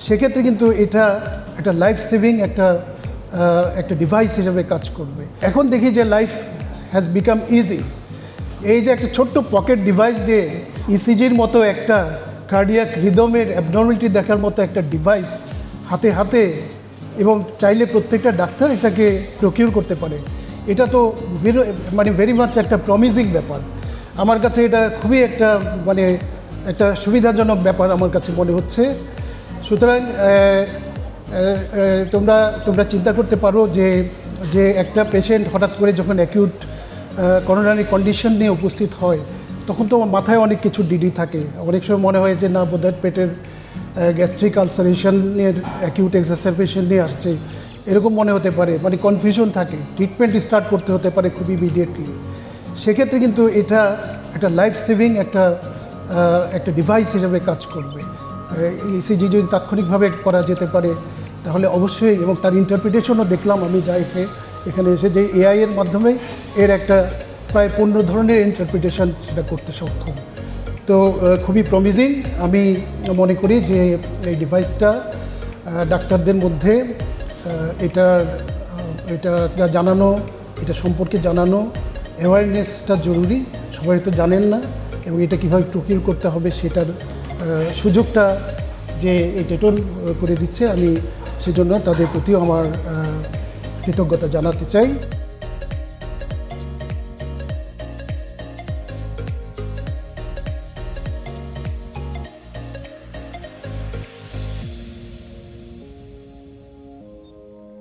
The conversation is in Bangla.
সেক্ষেত্রে কিন্তু এটা একটা লাইফ সেভিং একটা ডিভাইস হিসেবে কাজ করবে। এখন দেখি যে লাইফ হ্যাজ বিকাম ইজি। এই যে একটা ছোট্ট পকেট ডিভাইস দিয়ে ইসিজির মতো একটা কার্ডিয়াক রিদমের অ্যাবনর্মালিটি দেখার মতো একটা ডিভাইস হাতে হাতে, এবং চাইলে প্রত্যেকটা ডাক্তার এটাকে প্রকিউর করতে পারে। এটা তো ভেরি মাচ একটা প্রমিজিং ব্যাপার। আমার কাছে এটা খুবই একটা সুবিধাজনক ব্যাপার আমার কাছে মনে হচ্ছে। সুতরাং তোমরা চিন্তা করতে পারো যে একটা পেশেন্ট হঠাৎ করে যখন অ্যাকিউট করোনারি কন্ডিশন নিয়ে উপস্থিত হয়, তখন তো মাথায় অনেক কিছু ডিডি থাকে। অনেক সময় মনে হয় যে না, বোধহয় পেটের গ্যাস্ট্রিক আলসারেশনের অ্যাকিউট এক্সারসেপেশন নিয়ে আসছে, এরকম মনে হতে পারে, কনফিউশন থাকে। ট্রিটমেন্ট স্টার্ট করতে হতে পারে খুব ইমিডিয়েটলি। সেক্ষেত্রে কিন্তু এটা একটা লাইফ সেভিং একটা ডিভাইস হিসেবে কাজ করবে। ইসিজি যদি তাৎক্ষণিকভাবে করা যেতে পারে তাহলে অবশ্যই, এবং তার ইন্টারপ্রিটেশনও দেখলাম আমি এখানে এসে যে এআই এর মাধ্যমে এর একটা প্রায় 15 ধরনের ইন্টারপ্রিটেশন সেটা করতে সক্ষম। তো খুবই প্রমিজিং। আমি মনে করি যে এই ডিভাইসটা ডাক্তারদের মধ্যে এটা জানানো, এটা সম্পর্কে জানানো, অ্যাওয়ারনেসটা জরুরি। সবাই তো জানেন না, এবং এটা কীভাবে প্রকিউর করতে হবে সেটার সুযোগটা যে চেতন করে দিচ্ছে, আমি সেজন্য তাদের প্রতিও আমার কৃতজ্ঞতা জানাতে চাই।